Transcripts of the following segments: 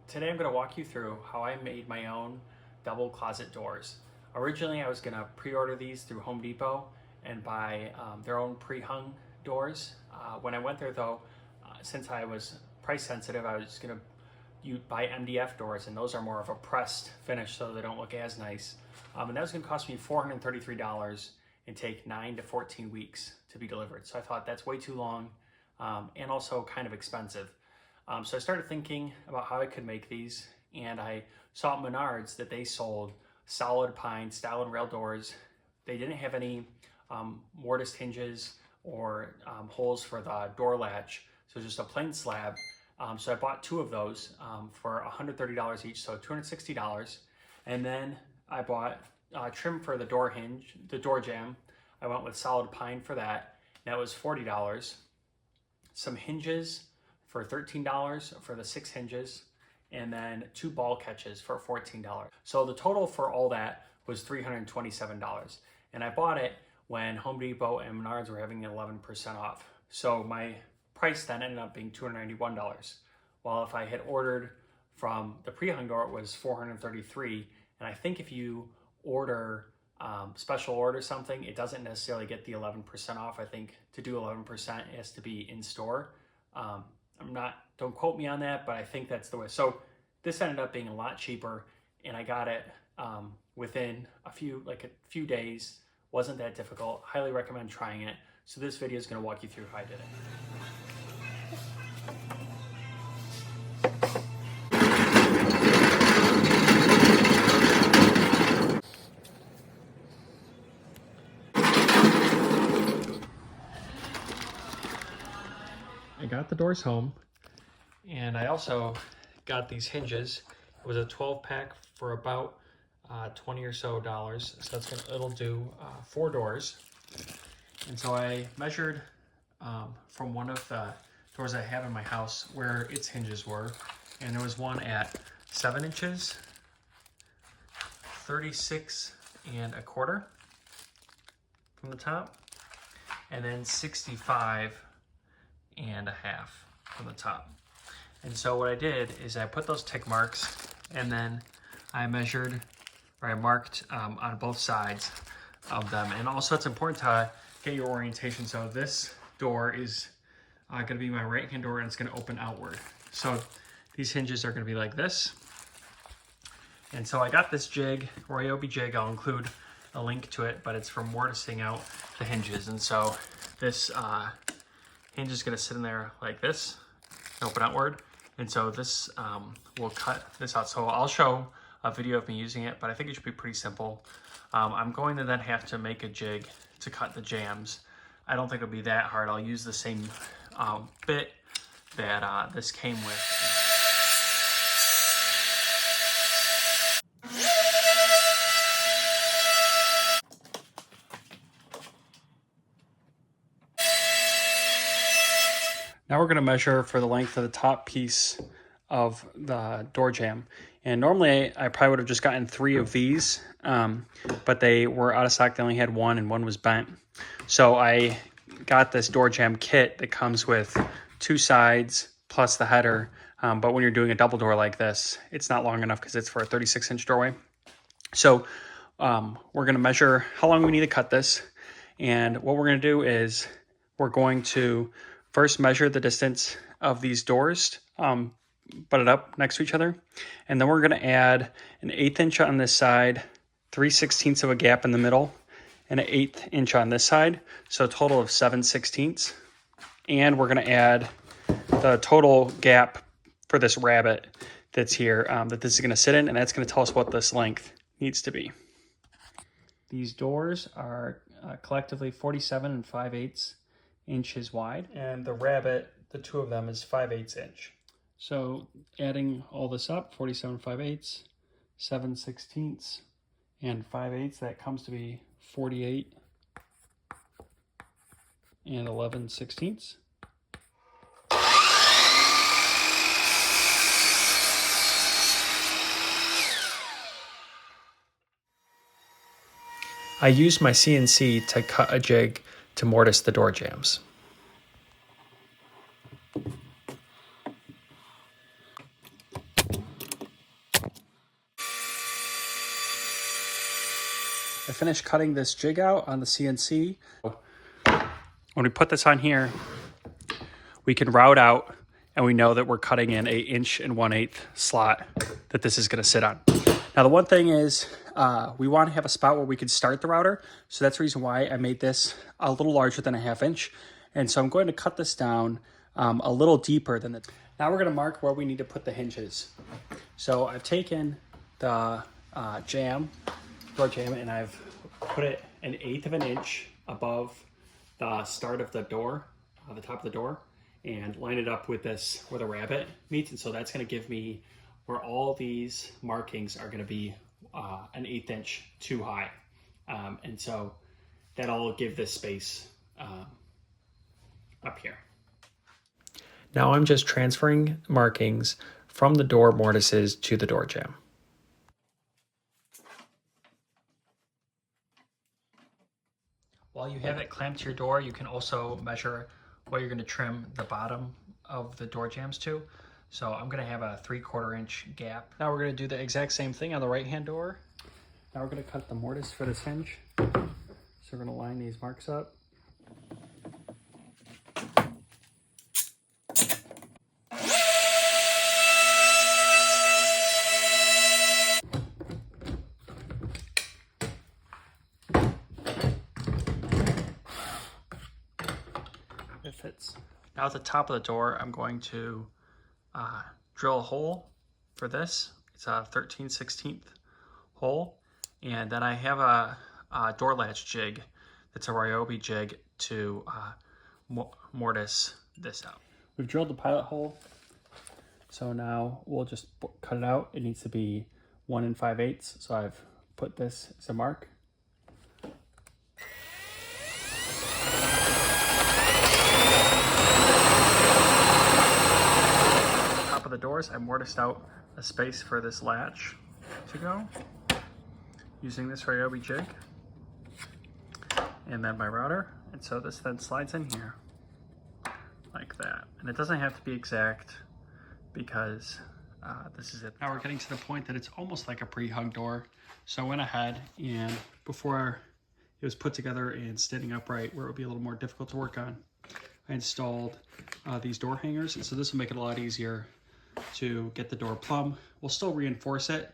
Today I'm going to walk you through how I made my own double closet doors. Originally I was going to pre-order these through Home Depot and buy their own Prehung doors. When I went there though, since I was price sensitive, I was going to buy MDF doors, and those are more of a pressed finish so they don't look as nice. And that was going to cost me $433 and take 9 to 14 weeks to be delivered. So I thought that's way too long and also kind of expensive. So I started thinking about how I could make these, and I saw at Menards that they sold solid pine style and rail doors. They didn't have any mortise hinges or holes for the door latch, so just a plain slab. So I bought 2 of those for $130 each, so $260. And then I bought trim for the door hinge, the door jamb. I went with solid pine for that. That was $40. Some hinges for $13 for the 6 hinges, and then 2 ball catches for $14. So the total for all that was $327. And I bought it when Home Depot and Menards were having 11% off. So my price then ended up being $291. While if I had ordered from the Prehung door, it was $433. And I think if you order special order something, it doesn't necessarily get the 11% off. I think to do 11%, it has to be in store. Don't quote me on that, but I think that's the way. So this ended up being a lot cheaper, and I got it within a few days. Wasn't that difficult. Highly recommend trying it. So this video is going to walk you through how I did it. I got the doors home, and I also got these hinges. It was a 12-pack for about $20 or so. So it'll do 4 doors. And so I measured from one of the doors I have in my house where its hinges were, and there was one at 7 inches, 36 1/4 from the top, and then 65 1/2 from the top. And so what I did is I put those tick marks, and then I measured, or I marked on both sides of them. And also it's important to get your orientation. So this door is going to be my right hand door, and it's going to open outward. So these hinges are going to be like this. And so I got this jig, Ryobi jig. I'll include a link to it, but it's for mortising out the hinges. And so this hinge is going to sit in there like this, open outward. And so this will cut this out. So I'll show a video of me using it, but I think it should be pretty simple. I'm going to then have to make a jig to cut the jambs. I don't think it'll be that hard. I'll use the same bit that this came with. Now we're going to measure for the length of the top piece of the door jamb. And normally I probably would have just gotten 3 of these, but they were out of stock. They only had 1, and 1 was bent. So I got this door jamb kit that comes with 2 sides plus the header. But when you're doing a double door like this, it's not long enough because it's for a 36-inch doorway. So we're going to measure how long we need to cut this. And what we're going to do is we're going to first measure the distance of these doors, butt it up next to each other. And then we're going to add an 1/8 inch on this side, 3/16 of a gap in the middle, and an 1/8 inch on this side. So a total of 7/16. And we're going to add the total gap for this rabbet that's here that this is going to sit in, and that's going to tell us what this length needs to be. These doors are collectively 47 5/8 inches wide, and the rabbet, the 2 of them, is 5/8 inch. So adding all this up, 47 5/8, 7/16, and 5/8, that comes to be 48 11/16. I used my CNC to cut a jig to mortise the door jambs. I finished cutting this jig out on the CNC. When we put this on here, we can route out and we know that we're cutting in 1 1/8" slot that this is gonna sit on. Now the one thing is we wanna have a spot where we can start the router. So that's the reason why I made this a little larger than 1/2 inch. And so I'm going to cut this down a little deeper than that. Now we're gonna mark where we need to put the hinges. So I've taken the door jamb, and I've put it 1/8 of an inch above the start of the door, the top of the door, and line it up with this where the rabbet meets. And so that's going to give me where all these markings are going to be 1/8 inch too high. And so that'll give this space up here. Now I'm just transferring markings from the door mortises to the door jamb. While you have it clamped to your door, you can also measure what you're going to trim the bottom of the door jambs to. So I'm going to have a 3/4 inch gap. Now we're going to do the exact same thing on the right hand door. Now we're going to cut the mortise for this hinge. So we're going to line these marks up. It fits. Now at the top of the door, I'm going to drill a hole for this. It's a 13/16 hole. And then I have a door latch jig. It's a Ryobi jig to mortise this out. We've drilled the pilot hole. So now we'll just cut it out. It needs to be 1 5/8. So I've put this as a mark. The doors, I mortised out a space for this latch to go using this Ryobi jig and then my router, and so this then slides in here like that. And it doesn't have to be exact because this is it. Now we're getting to the point that it's almost like a pre-hung door, so I went ahead and before it was put together and standing upright where it would be a little more difficult to work on, I installed these door hangers, and so this will make it a lot easier to get the door plumb. We'll still reinforce it,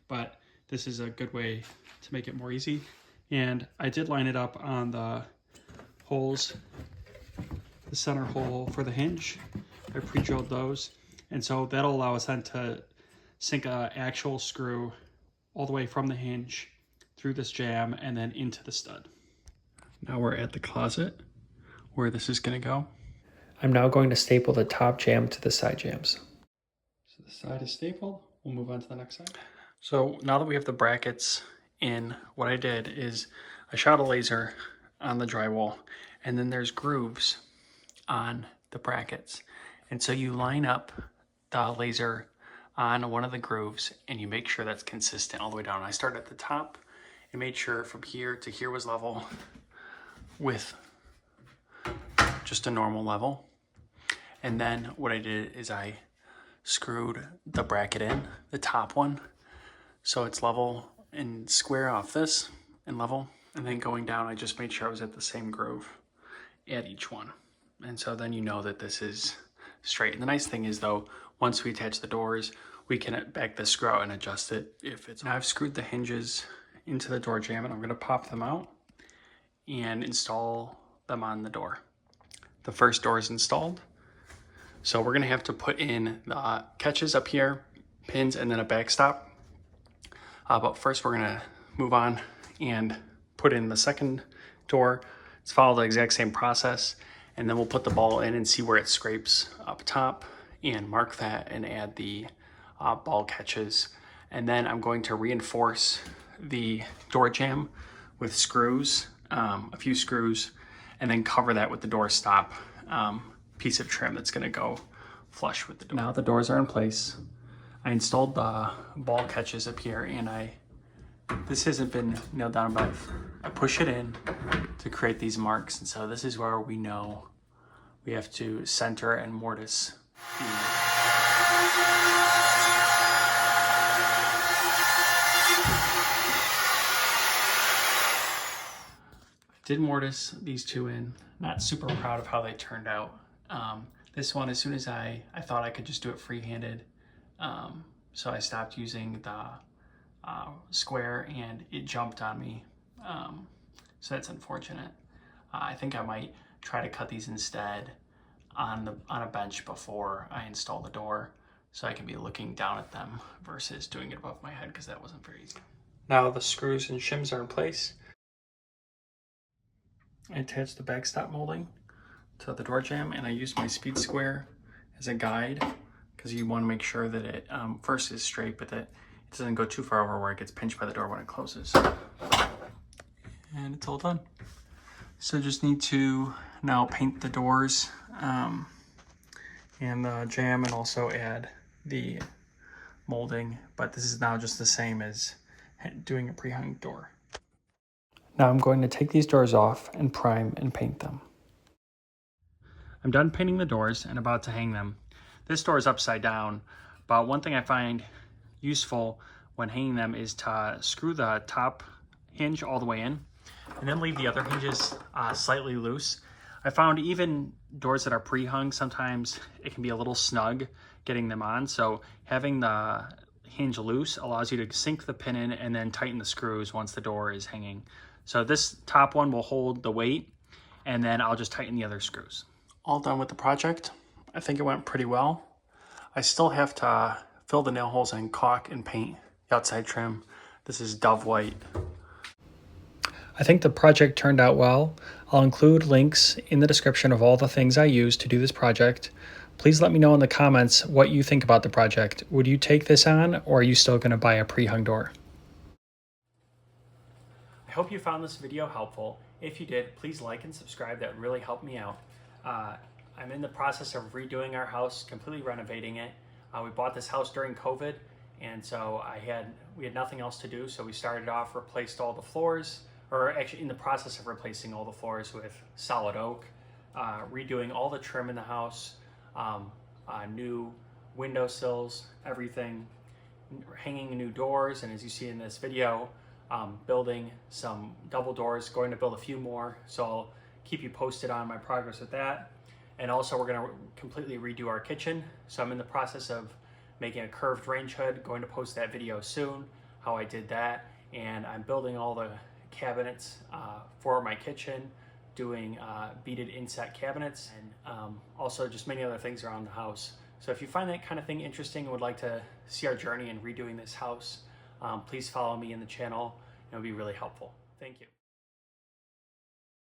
but this is a good way to make it more easy. And I did line it up on the holes, the center hole for the hinge. I pre-drilled those, and so that'll allow us then to sink an actual screw all the way from the hinge through this jamb and then into the stud. Now we're at the closet where this is going to go. I'm now going to staple the top jamb to the side jambs. So the side is stapled. We'll move on to the next side. So now that we have the brackets in, what I did is I shot a laser on the drywall, and then there's grooves on the brackets. And so you line up the laser on one of the grooves and you make sure that's consistent all the way down. I started at the top and made sure from here to here was level with just a normal level. And then what I did is I screwed the bracket in, the top one, so it's level and square off this and level. And then going down, I just made sure I was at the same groove at each one. And so then you know that this is straight. And the nice thing is though, once we attach the doors, we can back the screw out and adjust it if it's. Now I've screwed the hinges into the door jamb, and I'm gonna pop them out and install them on the door. The first door is installed. So we're gonna have to put in the catches up here, pins, and then a backstop. But first we're gonna move on and put in the second door. Let's follow the exact same process, and then we'll put the ball in and see where it scrapes up top and mark that and add the ball catches. And then I'm going to reinforce the door jamb with screws, a few screws, and then cover that with the door stop piece of trim that's gonna go flush with the door. Now the doors are in place. I installed the ball catches up here, and this hasn't been nailed down, but I push it in to create these marks. And so this is where we know we have to center and mortise the Did mortise these two in. Not super proud of how they turned out. This one, as soon as I thought I could just do it free-handed, so I stopped using the square and it jumped on me. So that's unfortunate. I think I might try to cut these instead on a bench before I install the door, so I can be looking down at them versus doing it above my head, because that wasn't very easy. Now the screws and shims are in place. I attached the backstop molding to the door jamb, and I used my speed square as a guide, because you want to make sure that it first is straight, but that it doesn't go too far over where it gets pinched by the door when it closes. And it's all done. So just need to now paint the doors and the jamb, and also add the molding, but this is now just the same as doing a pre-hung door. Now I'm going to take these doors off and prime and paint them. I'm done painting the doors and about to hang them. This door is upside down, but one thing I find useful when hanging them is to screw the top hinge all the way in and then leave the other hinges slightly loose. I found even doors that are pre-hung, sometimes it can be a little snug getting them on, so having the hinge loose allows you to sink the pin in and then tighten the screws once the door is hanging. So this top one will hold the weight, and then I'll just tighten the other screws. All done with the project. I think it went pretty well. I still have to fill the nail holes and caulk and paint the outside trim. This is Dove White. I think the project turned out well. I'll include links in the description of all the things I used to do this project. Please let me know in the comments what you think about the project. Would you take this on, or are you still going to buy a pre-hung door? I hope you found this video helpful. If you did, please like and subscribe. That really helped me out. I'm in the process of redoing our house, completely renovating it. We bought this house during COVID, and so we had nothing else to do, so we started off, replaced all the floors, or actually in the process of replacing all the floors with solid oak, redoing all the trim in the house, new windowsills, everything, hanging new doors, and as you see in this video, building some double doors, going to build a few more, so I'll keep you posted on my progress with that. And also we're going to completely redo our kitchen, so I'm in the process of making a curved range hood, going to post that video soon, how I did that, and I'm building all the cabinets for my kitchen, doing beaded inset cabinets, and also just many other things around the house. So if you find that kind of thing interesting and would like to see our journey in redoing this house, please follow me in the channel. It would be really helpful. Thank you.